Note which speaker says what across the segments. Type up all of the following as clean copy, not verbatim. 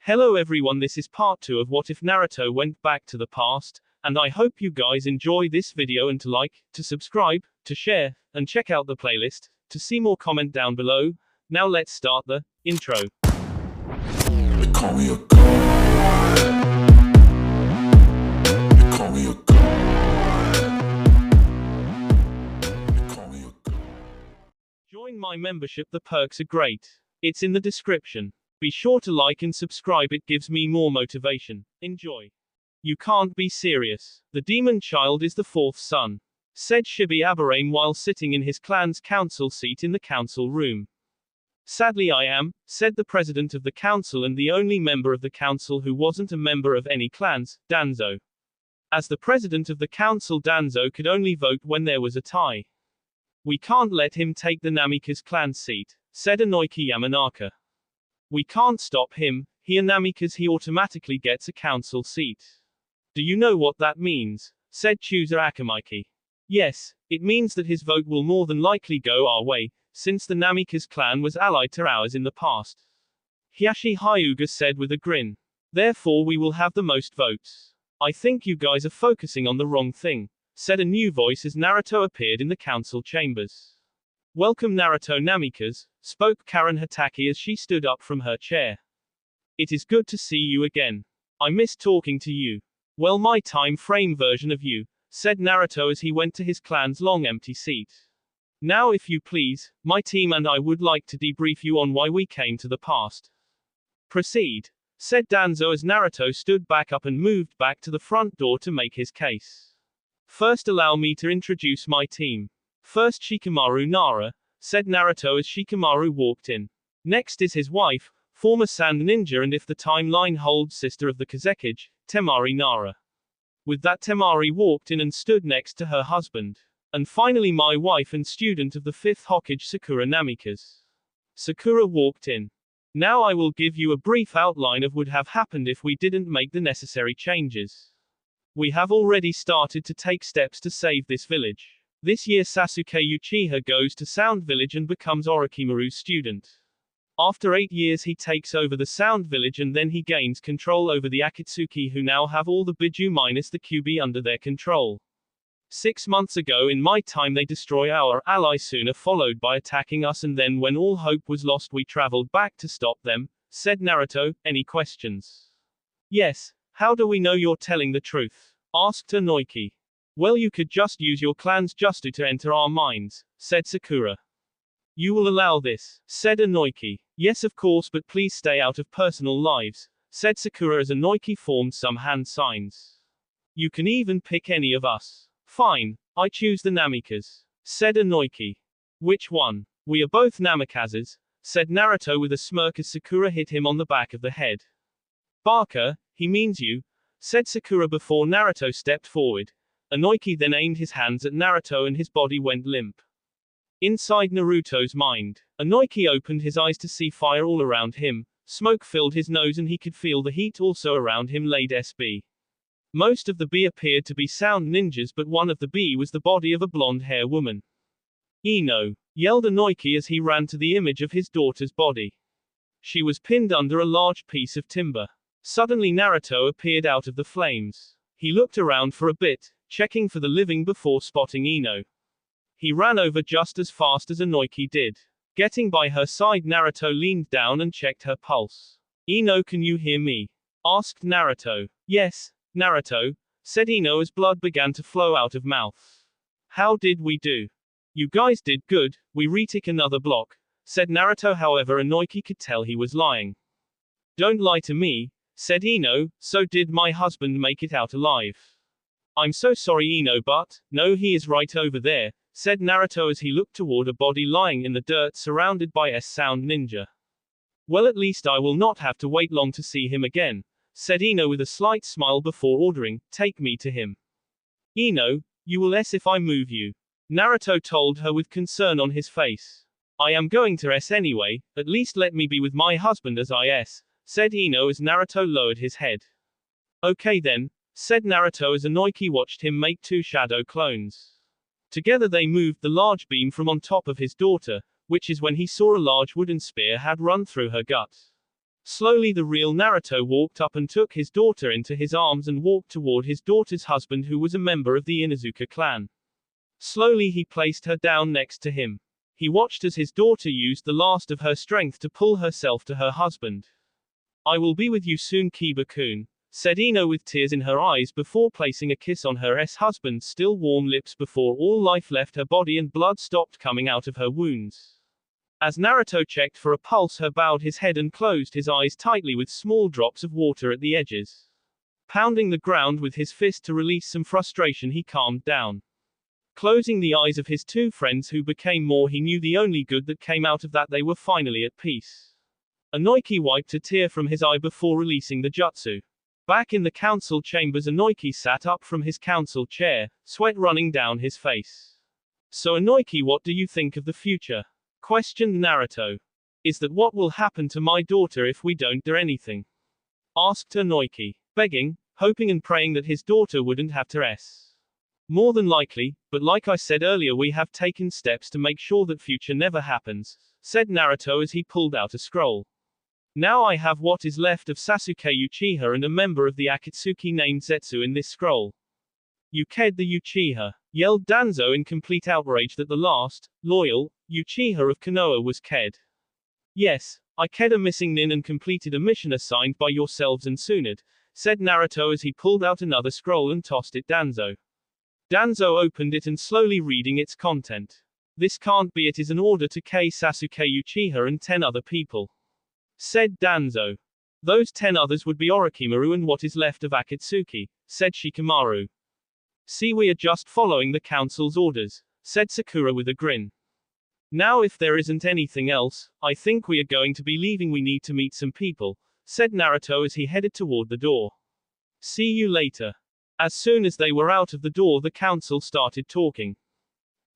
Speaker 1: Hello everyone, this is part 2 of What If Naruto Went Back to the Past, and I hope you guys enjoy this video and to like, to subscribe, to share, and check out the playlist, to see more comment down below. Now let's start the intro.
Speaker 2: They call me a god. They call me a god. They call me a god.
Speaker 1: Join my membership, the perks are great. It's in the description. Be sure to like and subscribe, it gives me more motivation. Enjoy. You can't be serious. The demon child is the fourth son, said Shibi Aburame while sitting in his clan's council seat in the council room. Sadly I am, said the president of the council and the only member of the council who wasn't a member of any clans, Danzo. As the president of the council, Danzo could only vote when there was a tie. We can't let him take the Namikaze clan seat, said Inoki Yamanaka. We can't stop him, he Namikaze, he automatically gets a council seat. Do you know what that means? Said Chooser Akamaki. Yes, it means that his vote will more than likely go our way, since the Namikaze clan was allied to ours in the past. Hiyashi Hyuga said with a grin. Therefore we will have the most votes. I think you guys are focusing on the wrong thing, said a new voice as Naruto appeared in the council chambers. Welcome Naruto Namikaze, spoke Karen Hatake as she stood up from her chair. It is good to see you again. I missed talking to you. Well, my time frame version of you, said Naruto as he went to his clan's long empty seat. Now if you please, my team and I would like to debrief you on why we came to the past. Proceed, said Danzo as Naruto stood back up and moved back to the front door to make his case. First allow me to introduce my team. First Shikamaru Nara, said Naruto as Shikamaru walked in. Next is his wife, former Sand Ninja and if the timeline holds sister of the Kazekage, Temari Nara. With that Temari walked in and stood next to her husband. And finally my wife and student of the 5th Hokage Sakura Namikaze. Sakura walked in. Now I will give you a brief outline of what would have happened if we didn't make the necessary changes. We have already started to take steps to save this village. This year Sasuke Uchiha goes to Sound Village and becomes Orochimaru's student. After 8 years he takes over the Sound Village and then he gains control over the Akatsuki who now have all the Biju minus the Kyuubi under their control. 6 months ago in my time they destroy our ally Suna followed by attacking us and then when all hope was lost we traveled back to stop them, said Naruto. Any questions? Yes, how do we know you're telling the truth? Asked Inoki. Well, you could just use your clan's Justu to enter our minds, said Sakura. You will allow this, said Inoki. Yes of course, but please stay out of personal lives, said Sakura as Inoki formed some hand signs. You can even pick any of us. Fine, I choose the Namikaze, said Inoki. Which one? We are both Namikazes, said Naruto with a smirk as Sakura hit him on the back of the head. Baka, he means you, said Sakura before Naruto stepped forward. Inoki then aimed his hands at Naruto and his body went limp. Inside Naruto's mind, Inoki opened his eyes to see fire all around him, smoke filled his nose and he could feel the heat also around him. Laid SB. Most of the bee appeared to be Sound Ninjas but one of the bee was the body of a blonde-haired woman. Ino! Yelled Inoki as he ran to the image of his daughter's body. She was pinned under a large piece of timber. Suddenly Naruto appeared out of the flames. He looked around for a bit, checking for the living before spotting Ino. He ran over just as fast as Inoki did. Getting by her side Naruto leaned down and checked her pulse. Ino, can you hear me? Asked Naruto. Yes, Naruto, said Ino as blood began to flow out of mouth. How did we do? You guys did good, we retake another block, said Naruto. However Inoki could tell he was lying. Don't lie to me, said Ino, so did my husband make it out alive? I'm so sorry Ino, but, no, he is right over there, said Naruto as he looked toward a body lying in the dirt surrounded by a Sound Ninja. Well, at least I will not have to wait long to see him again, said Ino with a slight smile before ordering, take me to him. Ino, you will S if I move you, Naruto told her with concern on his face. I am going to S anyway, at least let me be with my husband as I S, said Ino as Naruto lowered his head. Okay then, said Naruto as Inoki watched him make 2 shadow clones. Together they moved the large beam from on top of his daughter, which is when he saw a large wooden spear had run through her gut. Slowly the real Naruto walked up and took his daughter into his arms and walked toward his daughter's husband, who was a member of the Inuzuka clan. Slowly he placed her down next to him. He watched as his daughter used the last of her strength to pull herself to her husband. "I will be with you soon, Kiba-kun," said Ino with tears in her eyes before placing a kiss on her husband's still warm lips before all life left her body and blood stopped coming out of her wounds. As Naruto checked for a pulse, he bowed his head and closed his eyes tightly with small drops of water at the edges. Pounding the ground with his fist to release some frustration, he calmed down. Closing the eyes of his two friends who became more, he knew the only good that came out of that, they were finally at peace. Inoki wiped a tear from his eye before releasing the jutsu. Back in the council chambers, Inoki sat up from his council chair, sweat running down his face. "So Inoki, what do you think of the future?" questioned Naruto. "Is that what will happen to my daughter if we don't do anything?" asked Inoki, begging, hoping and praying that his daughter wouldn't have to More than likely, but like I said earlier, we have taken steps to make sure that future never happens, said Naruto as he pulled out a scroll. "Now I have what is left of Sasuke Uchiha and a member of the Akatsuki named Zetsu in this scroll." "You killed the Uchiha," yelled Danzo in complete outrage that the last, loyal, Uchiha of Konoha was killed. "Yes, I killed a missing nin and completed a mission assigned by yourselves and Tsunade," said Naruto as he pulled out another scroll and tossed it Danzo. Danzo opened it and slowly reading its content. "This can't be, it is an order to kill Sasuke Uchiha and 10 other people," said Danzo. "Those 10 others would be Orochimaru and what is left of Akatsuki," said Shikamaru. "See, we are just following the council's orders," said Sakura with a grin. "Now if there isn't anything else, I think we are going to be leaving. We need to meet some people," said Naruto as he headed toward the door. "See you later." As soon as they were out of the door, the council started talking.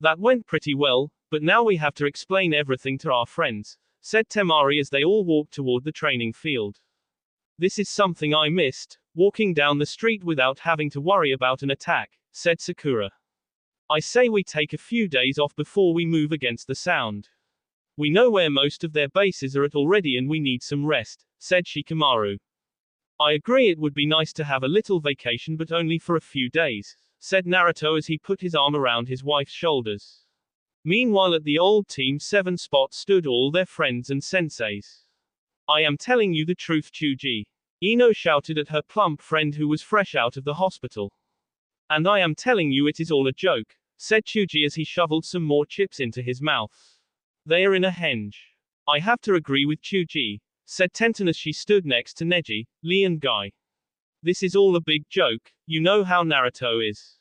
Speaker 1: "That went pretty well, but now we have to explain everything to our friends," said Temari as they all walked toward the training field. "This is something I missed, walking down the street without having to worry about an attack," said Sakura. "I say we take a few days off before we move against the Sound. We know where most of their bases are at already and we need some rest," said Shikamaru. "I agree, it would be nice to have a little vacation, but only for a few days," said Naruto as he put his arm around his wife's shoulders. Meanwhile at the old Team 7 spot stood all their friends and senseis. "I am telling you the truth, Chuji," Ino shouted at her plump friend who was fresh out of the hospital. "And I am telling you it is all a joke," said Chuji as he shoveled some more chips into his mouth. "They are in a henge." "I have to agree with Chuji," said Tenten as she stood next to Neji, Lee and Guy. "This is all a big joke, you know how Naruto is."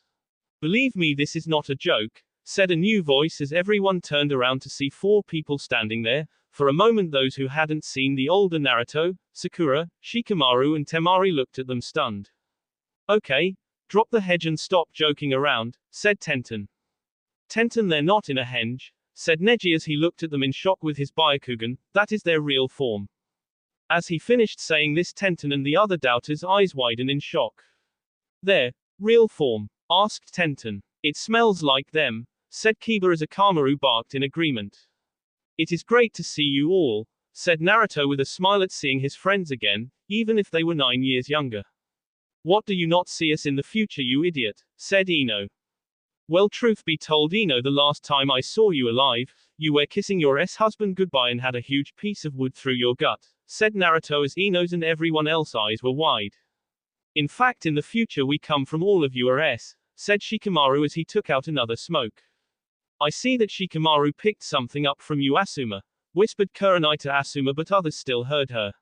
Speaker 1: "Believe me, this is not a joke," said a new voice as everyone turned around to see 4 people standing there. For a moment those who hadn't seen the older Naruto, Sakura, Shikamaru and Temari looked at them stunned. "Okay, drop the hedge and stop joking around," said Tenten. "Tenten, they're not in a henge," said Neji as he looked at them in shock with his Byakugan, "that is their real form." As he finished saying this, Tenten and the other doubters' eyes widened in shock. "Their real form?" asked Tenten. "It smells like them," said Kiba as Akamaru barked in agreement. "It is great to see you all," said Naruto with a smile at seeing his friends again, even if they were 9 years younger. "What, do you not see us in the future, you idiot?" said Ino. "Well, truth be told, Ino, the last time I saw you alive, you were kissing your husband goodbye and had a huge piece of wood through your gut," said Naruto as Ino's and everyone else's eyes were wide. "In fact, in the future we come from all of you said Shikamaru as he took out another smoke. "I see that Shikamaru picked something up from you, Asuma," whispered Kurenai to Asuma, but others still heard her.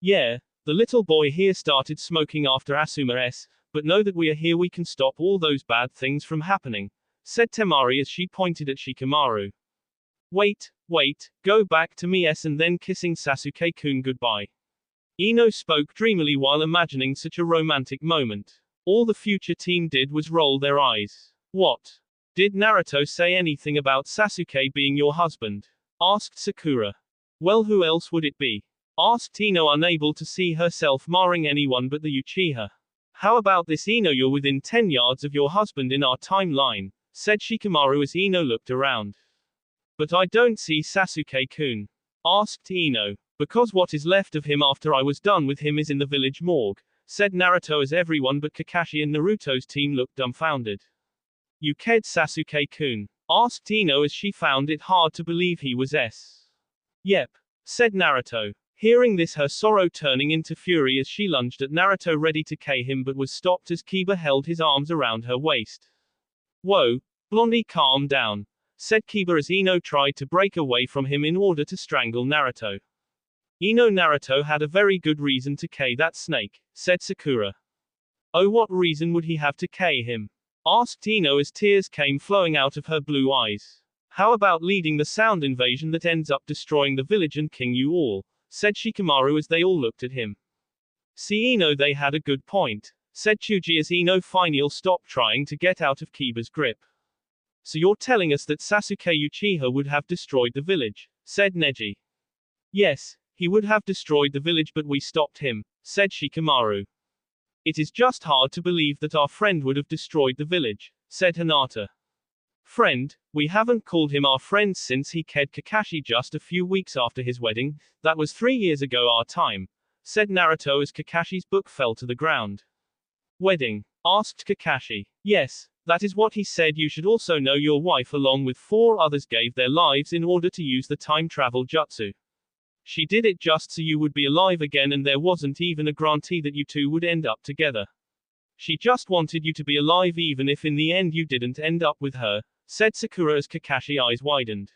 Speaker 1: "Yeah, the little boy here started smoking after Asuma but know that we are here, we can stop all those bad things from happening," said Temari as she pointed at Shikamaru. Wait, go back to me and then kissing Sasuke-kun goodbye." Ino spoke dreamily while imagining such a romantic moment. All the future team did was roll their eyes. "What? Did Naruto say anything about Sasuke being your husband?" asked Sakura. "Well, who else would it be?" asked Ino, unable to see herself marrying anyone but the Uchiha. "How about this, Ino, you're within 10 yards of your husband in our timeline," said Shikamaru as Ino looked around. "But I don't see Sasuke-kun," asked Ino. Because what is left of him after I was done with him is in the village morgue, said Naruto as everyone but Kakashi and Naruto's team looked dumbfounded. You killed Sasuke-kun? Asked Ino as she found it hard to believe he was S. Yep, said Naruto. Hearing this, her sorrow turning into fury as she lunged at Naruto ready to kill him but was stopped as Kiba held his arms around her waist. Whoa, Blondie, calm down, said Kiba as Ino tried to break away from him in order to strangle Naruto. Naruto had a very good reason to kill that snake, said Sakura. Oh, what reason would he have to kill him? Asked Ino as tears came flowing out of her blue eyes. How about leading the sound invasion that ends up destroying the village and killing you all? Said Shikamaru as they all looked at him. See, Ino, they had a good point, said Chuji as Ino finally stopped trying to get out of Kiba's grip. So you're telling us that Sasuke Uchiha would have destroyed the village, said Neji. Yes, he would have destroyed the village but we stopped him, said Shikamaru. It is just hard to believe that our friend would have destroyed the village, said Hinata. Friend? We haven't called him our friend since he killed Kakashi just a few weeks after his wedding, that was 3 years ago our time, said Naruto as Kakashi's book fell to the ground. Wedding? Asked Kakashi. Yes, that is what he said. You should also know your wife along with 4 others gave their lives in order to use the time travel jutsu. She did it just so you would be alive again and there wasn't even a guarantee that you two would end up together. She just wanted you to be alive even if in the end you didn't end up with her, said Sakura as Kakashi eyes widened.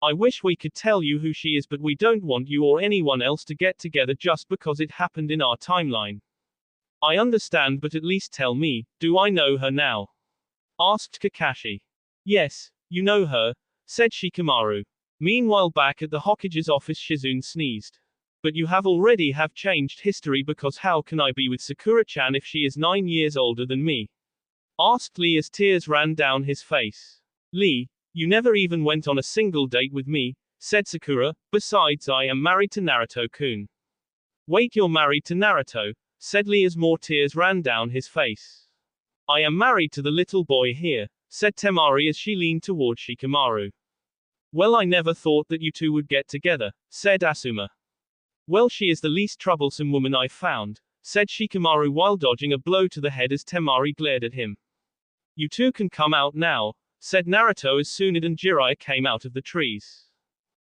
Speaker 1: I wish we could tell you who she is but we don't want you or anyone else to get together just because it happened in our timeline. I understand but at least tell me, do I know her now? Asked Kakashi. Yes, you know her, said Shikamaru. Meanwhile back at the Hokage's office Shizune sneezed. But you have already changed history because how can I be with Sakura-chan if she is 9 years older than me? Asked Lee as tears ran down his face. Lee, you never even went on a single date with me, said Sakura, besides I am married to Naruto-kun. Wait, you're married to Naruto? Said Lee as more tears ran down his face. I am married to the little boy here, said Temari as she leaned toward Shikamaru. Well, I never thought that you two would get together, said Asuma. Well, she is the least troublesome woman I've found, said Shikamaru while dodging a blow to the head as Temari glared at him. You two can come out now, said Naruto as Tsunade and Jiraiya came out of the trees.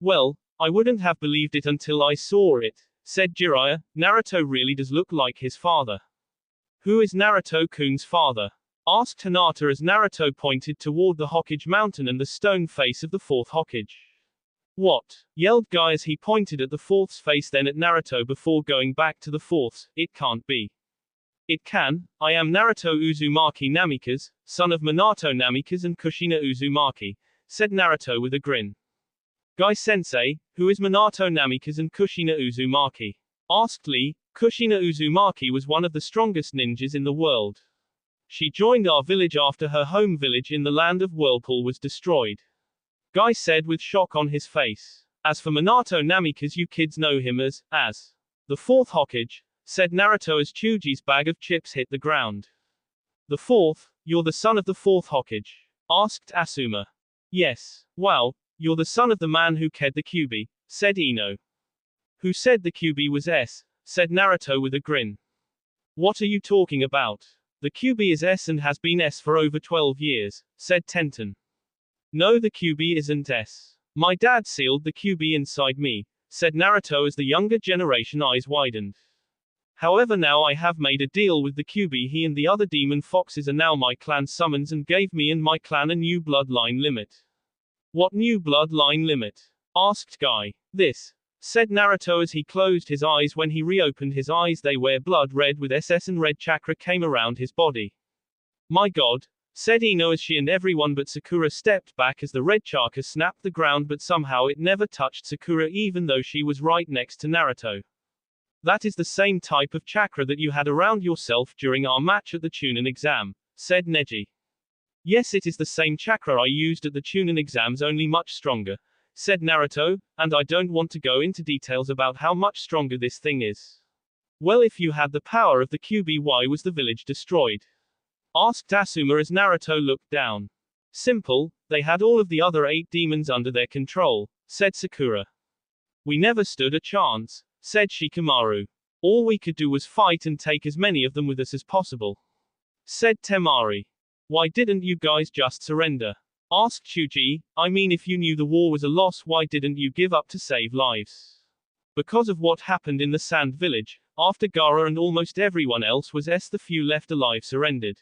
Speaker 1: Well, I wouldn't have believed it until I saw it, said Jiraiya. Naruto really does look like his father. Who is Naruto-kun's father? Asked Hinata as Naruto pointed toward the Hokage mountain and the stone face of the 4th Hokage. What? Yelled Guy as he pointed at the 4th's face then at Naruto before going back to the 4th's. It can't be. It can. I am Naruto Uzumaki Namikaze, son of Minato Namikaze and Kushina Uzumaki, said Naruto with a grin. Guy-sensei, who is Minato Namikaze and Kushina Uzumaki? Asked Lee. Kushina Uzumaki was one of the strongest ninjas in the world. She joined our village after her home village in the land of Whirlpool was destroyed. Guy said with shock on his face. As for Minato Namikaze, you kids know him as the 4th Hokage, said Naruto as Chuji's bag of chips hit the ground. The 4th? You're the son of the 4th Hokage? Asked Asuma. Yes. Wow, you're the son of the man who killed the Kyuubi, said Ino. Who said the Kyuubi was S? Said Naruto with a grin. What are you talking about? The Kyuubi is S and has been S for over 12 years, said Tenten. No, the Kyuubi isn't S. My dad sealed the Kyuubi inside me, said Naruto as the younger generation eyes widened. However, now I have made a deal with the Kyuubi. He and the other demon foxes are now my clan summons and gave me and my clan a new bloodline limit. What new bloodline limit? Asked Guy. This, said Naruto as he closed his eyes. When he reopened his eyes they were blood red with SS and red chakra came around his body. My god, said Ino as she and everyone but Sakura stepped back as the red chakra snapped the ground but somehow it never touched Sakura even though she was right next to Naruto. That is the same type of chakra that you had around yourself during our match at the Chunin exam, said Neji. Yes, it is the same chakra I used at the Chunin exams, only much stronger, said Naruto, and I don't want to go into details about how much stronger this thing is. Well, if you had the power of the Kyuubi, why was the village destroyed? Asked Asuma as Naruto looked down. Simple, they had all of the other 8 demons under their control, said Sakura. We never stood a chance, said Shikamaru. All we could do was fight and take as many of them with us as possible, said Temari. Why didn't you guys just surrender? Asked Chuji. I mean, if you knew the war was a loss, why didn't you give up to save lives? Because of what happened in the Sand Village, after Gaara and almost everyone else was the few left alive surrendered.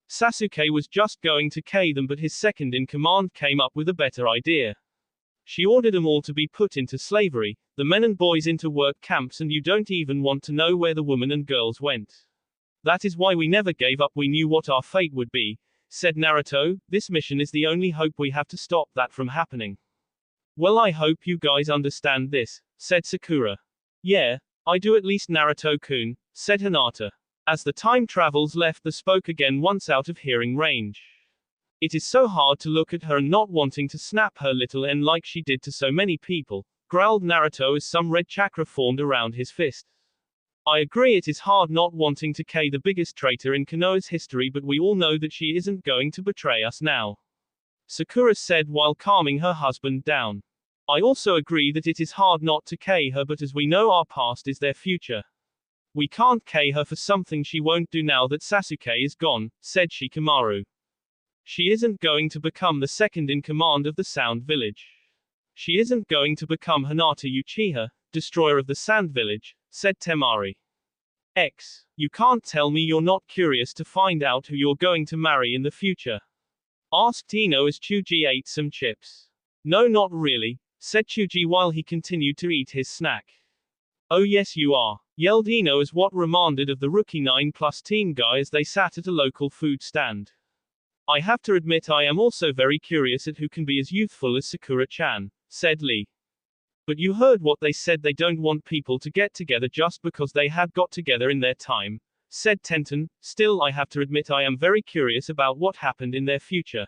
Speaker 1: Sasuke was just going to kill them, but his second in command came up with a better idea. She ordered them all to be put into slavery, the men and boys into work camps, and you don't even want to know where the women and girls went. That is why we never gave up, we knew what our fate would be, said Naruto. This mission is the only hope we have to stop that from happening. Well, I hope you guys understand this, said Sakura. Yeah, I do, at least Naruto-kun, said Hinata. As the time travels left, they spoke again once out of hearing range. It is so hard to look at her and not wanting to snap her little N like she did to so many people, growled Naruto as some red chakra formed around his fist. I agree, it is hard not wanting to kill the biggest traitor in Konoha's history, but we all know that she isn't going to betray us now, Sakura said while calming her husband down. I also agree that it is hard not to kill her, but as we know, our past is their future. We can't kill her for something she won't do now that Sasuke is gone, said Shikamaru. She isn't going to become the second in command of the Sound Village. She isn't going to become Hinata Uchiha, destroyer of the Sand Village, said Temari. You can't tell me you're not curious to find out who you're going to marry in the future? Asked Ino as Chuji ate some chips. No, not really, said Chuji while he continued to eat his snack. Oh yes you are, yelled Ino as what reminded of the rookie 9+ team guy as they sat at a local food stand. I have to admit I am also very curious at who can be as youthful as Sakura-chan, said Lee. But you heard what they said, they don't want people to get together just because they had got together in their time, said Tenten. Still, I have to admit I am very curious about what happened in their future.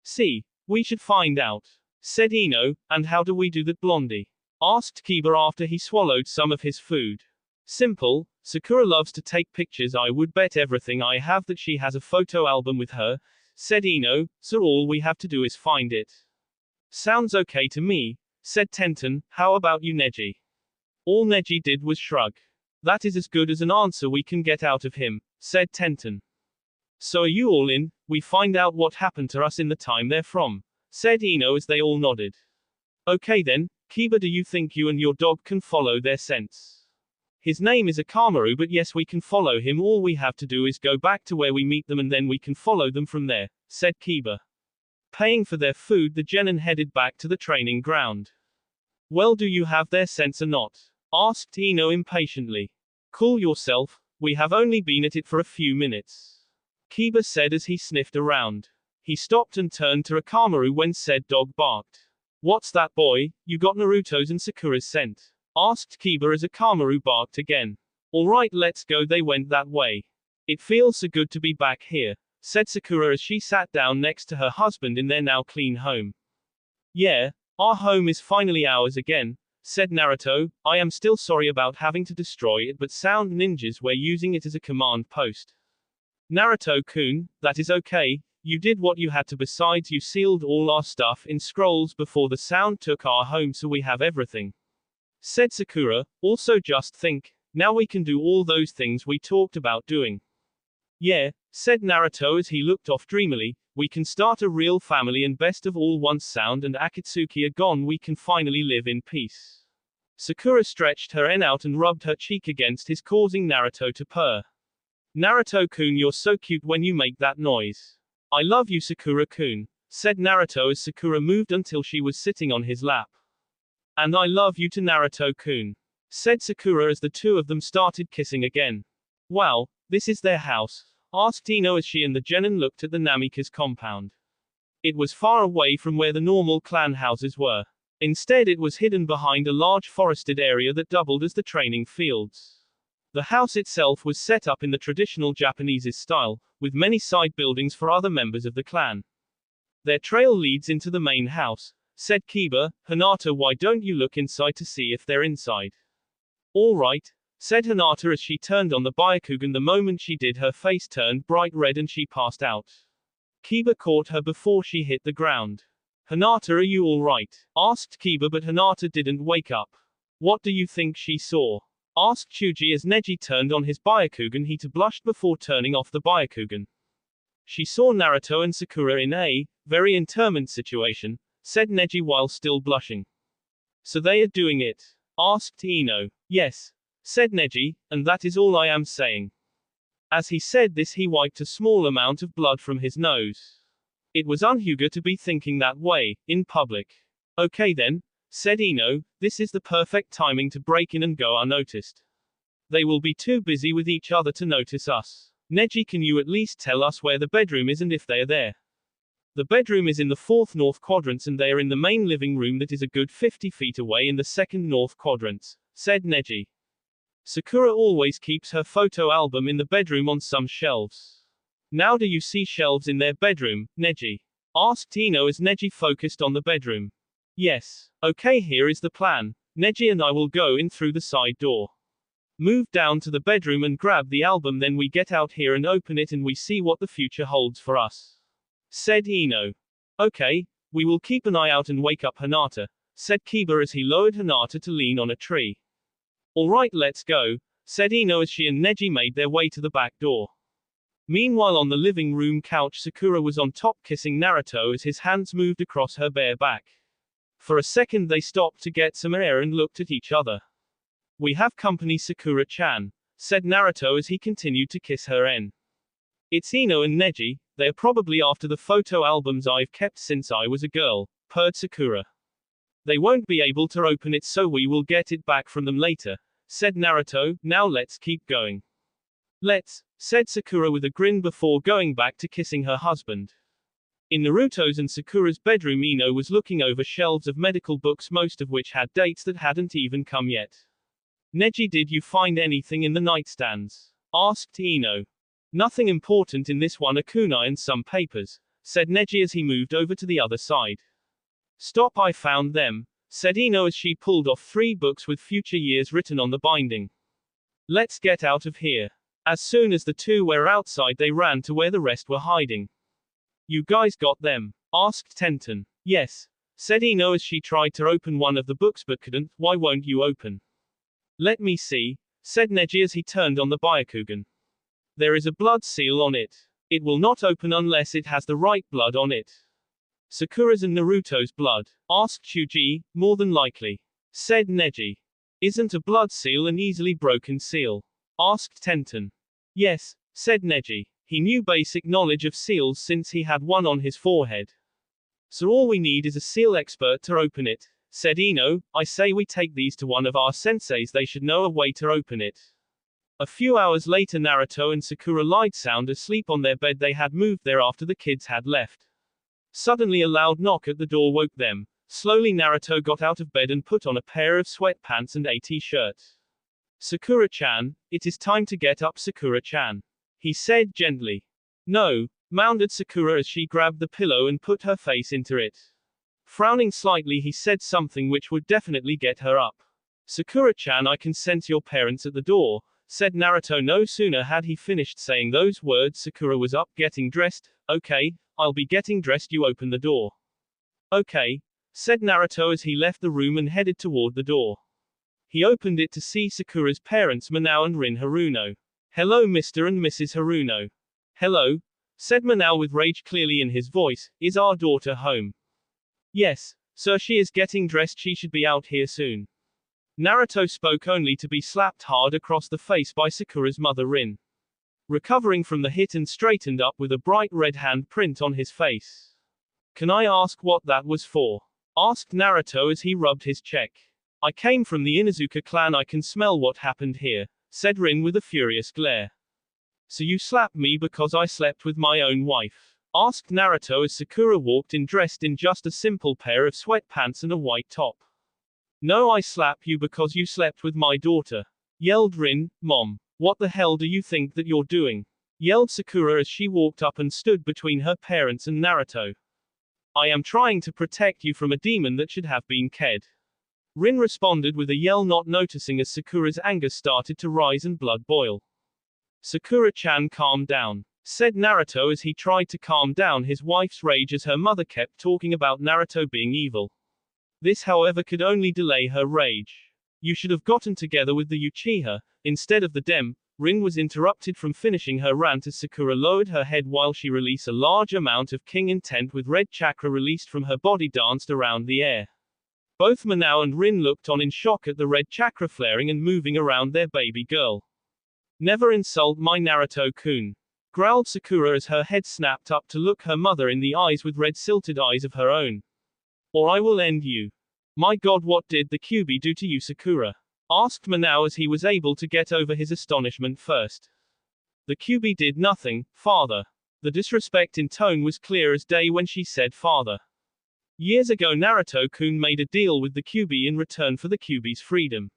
Speaker 1: See, we should find out, said Ino. And how do we do that, Blondie? Asked Kiba after he swallowed some of his food. Simple, Sakura loves to take pictures. I would bet everything I have that she has a photo album with her, said Ino, so all we have to do is find it. Sounds okay to me, said Tenten. How about you, Neji? All Neji did was shrug. That is as good as an answer we can get out of him, said Tenten. So are you all in? We find out what happened to us in the time they're from, said Ino as they all nodded. Okay then, Kiba, do you think you and your dog can follow their scents? His name is Akamaru, but yes, we can follow him. All we have to do is go back to where we meet them and then we can follow them from there, said Kiba. Paying for their food, the genin headed back to the training ground. Well, do you have their sense or not? Asked Ino impatiently. Cool yourself, we have only been at it for a few minutes, Kiba said as he sniffed around. He stopped and turned to Akamaru when said dog barked. What's that, boy? You got Naruto's and Sakura's scent? Asked Kiba as Akamaru barked again. Alright, let's go. They went that way. It feels so good to be back here, said Sakura as she sat down next to her husband in their now clean home. Yeah, our home is finally ours again, said Naruto. I am still sorry about having to destroy it, but Sound Ninjas were using it as a command post. Naruto-kun, that is okay. You did what you had to. Besides, you sealed all our stuff in scrolls before the Sound took our home, so we have everything, said Sakura. Also just think, now we can do all those things we talked about doing. Yeah, said Naruto as he looked off dreamily. We can start a real family, and best of all, once Sound and Akatsuki are gone, we can finally live in peace. Sakura stretched her N out and rubbed her cheek against his, causing Naruto to purr. Naruto-kun, you're so cute when you make that noise. I love you, Sakura-kun, said Naruto as Sakura moved until she was sitting on his lap. And I love you to Naruto-kun, said Sakura as the two of them started kissing again. Wow, this is their house? Asked Ino as she and the genin looked at the Namika's compound. It was far away from where the normal clan houses were. Instead, it was hidden behind a large forested area that doubled as the training fields. The house itself was set up in the traditional Japanese style, with many side buildings for other members of the clan. Their trail leads into the main house, said Kiba. Hinata, why don't you look inside to see if they're inside? All right, said Hinata as she turned on the Byakugan. The moment she did, her face turned bright red and she passed out. Kiba caught her before she hit the ground. Hinata, are you alright? Asked Kiba, but Hinata didn't wake up. What do you think she saw? Asked Chuji as Neji turned on his Byakugan. He blushed before turning off the Byakugan. She saw Naruto and Sakura in a very intimate situation, said Neji while still blushing. So they are doing it? Asked Ino. Yes, said Neji, and that is all I am saying. As he said this, he wiped a small amount of blood from his nose. It was unhuga to be thinking that way, in public. Okay then, said Ino, this is the perfect timing to break in and go unnoticed. They will be too busy with each other to notice us. Neji, can you at least tell us where the bedroom is and if they are there? The bedroom is in the 4th north quadrant and they are in the main living room that is a good 50 feet away in the 2nd north quadrant, said Neji. Sakura always keeps her photo album in the bedroom on some shelves. Now do you see shelves in their bedroom, Neji? Asked Ino as Neji focused on the bedroom. Yes. Okay, here is the plan. Neji and I will go in through the side door. Move down to the bedroom and grab the album, then we get out here and open it and we see what the future holds for us. Said Ino. Okay, we will keep an eye out and wake up Hinata, said Kiba as he lowered Hinata to lean on a tree. Alright, let's go, said Ino as she and Neji made their way to the back door. Meanwhile on the living room couch, Sakura was on top kissing Naruto as his hands moved across her bare back. For a second they stopped to get some air and looked at each other. We have company, Sakura-chan, said Naruto as he continued to kiss her. It's Ino and Neji, they are probably after the photo albums I've kept since I was a girl, purred Sakura. They won't be able to open it, so we will get it back from them later, said Naruto. Now let's keep going. Let's, said Sakura with a grin before going back to kissing her husband. In Naruto's and Sakura's bedroom, Ino was looking over shelves of medical books, most of which had dates that hadn't even come yet. Neji, did you find anything in the nightstands? Asked Ino. Nothing important in this one, a kunai and some papers, said Neji as he moved over to the other side. Stop, I found them, said Ino as she pulled off 3 books with future years written on the binding. Let's get out of here. As soon as the two were outside, they ran to where the rest were hiding. You guys got them? Asked Tenten. Yes, said Ino as she tried to open one of the books but couldn't. Why won't you open? Let me see, said Neji as he turned on the Byakugan. There is a blood seal on it. It will not open unless it has the right blood on it. Sakura's and Naruto's blood? Asked Chuji. More than likely, said Neji. Isn't a blood seal an easily broken seal? Asked Tenten. Yes, said Neji. He knew basic knowledge of seals since he had one on his forehead. So all we need is a seal expert to open it, said Ino. I say we take these to one of our senseis, they should know a way to open it. A few hours later, Naruto and Sakura lied sound asleep on their bed. They had moved there after the kids had left. Suddenly a loud knock at the door woke them. Slowly Naruto got out of bed and put on a pair of sweatpants and a t-shirt. Sakura-chan, it is time to get up, Sakura-chan, he said gently. No, moaned Sakura as she grabbed the pillow and put her face into it. Frowning slightly, he said something which would definitely get her up. Sakura-chan, I can sense your parents at the door, said Naruto. No sooner had he finished saying those words, Sakura was up, getting dressed. Okay, I'll be getting dressed, you open the door. Okay, said Naruto as he left the room and headed toward the door. He opened it to see Sakura's parents, Manao and Rin Haruno. Hello, Mr. and Mrs. Haruno. Hello, said Manao with rage clearly in his voice. Is our daughter home? Yes, sir, she is getting dressed, she should be out here soon. Naruto spoke only to be slapped hard across the face by Sakura's mother Rin. Recovering from the hit and straightened up with a bright red hand print on his face. Can I ask what that was for? Asked Naruto as he rubbed his cheek. I came from the Inuzuka clan, I can smell what happened here, said Rin with a furious glare. So you slapped me because I slept with my own wife? Asked Naruto as Sakura walked in dressed in just a simple pair of sweatpants and a white top. No, I slap you because you slept with my daughter, yelled Rin. Mom, what the hell do you think that you're doing? Yelled Sakura as she walked up and stood between her parents and Naruto. I am trying to protect you from a demon that should have been killed. Rin responded with a yell, not noticing as Sakura's anger started to rise and blood boil. Sakura-chan, calm down. said Naruto as he tried to calm down his wife's rage as her mother kept talking about Naruto being evil. This, however, could only delay her rage. You should have gotten together with the Uchiha, instead of the Dem. Rin was interrupted from finishing her rant as Sakura lowered her head while she released a large amount of king intent with red chakra released from her body danced around the air. Both Manao and Rin looked on in shock at the red chakra flaring and moving around their baby girl. Never insult my Naruto-kun, growled Sakura as her head snapped up to look her mother in the eyes with red silted eyes of her own. Or I will end you. My god, what did the Kyuubi do to you, Sakura? Asked Manao as he was able to get over his astonishment first. The Kyuubi did nothing, father. The disrespect in tone was clear as day when she said father. Years ago Naruto-kun made a deal with the Kyuubi in return for the Kyuubi's freedom.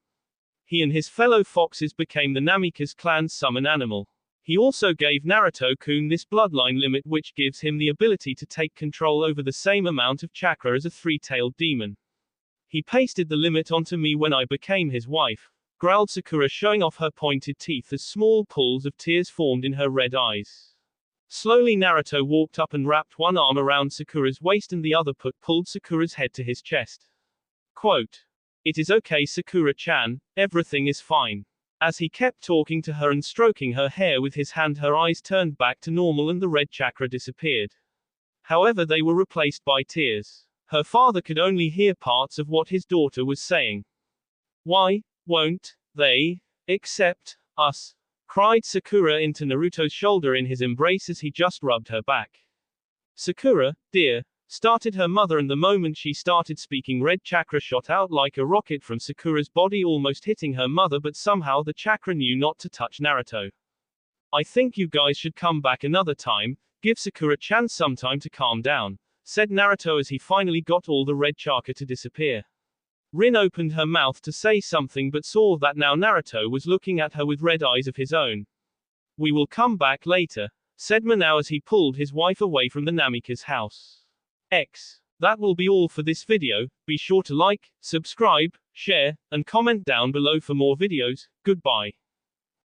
Speaker 1: He and his fellow foxes became the Namikaze clan's summon animal. He also gave Naruto-kun this bloodline limit which gives him the ability to take control over the same amount of chakra as a three-tailed demon. He pasted the limit onto me when I became his wife, growled Sakura, showing off her pointed teeth as small pools of tears formed in her red eyes. Slowly Naruto walked up and wrapped one arm around Sakura's waist and the other pulled Sakura's head to his chest. Quote, "It is okay, Sakura-chan, everything is fine." As he kept talking to her and stroking her hair with his hand, her eyes turned back to normal and the red chakra disappeared. However, they were replaced by tears. Her father could only hear parts of what his daughter was saying. "Why won't they accept us?" cried Sakura into Naruto's shoulder in his embrace as he just rubbed her back. "Sakura, dear," started her mother, and the moment she started speaking, red chakra shot out like a rocket from Sakura's body, almost hitting her mother, but somehow the chakra knew not to touch Naruto. "I think you guys should come back another time, give Sakura-chan some time to calm down," said Naruto as he finally got all the red chakra to disappear. Rin opened her mouth to say something but saw that now Naruto was looking at her with red eyes of his own. "We will come back later," said Manao as he pulled his wife away from the Namikaze house. That will be all for this video. Be sure to like, subscribe, share, and comment down below for more videos. Goodbye.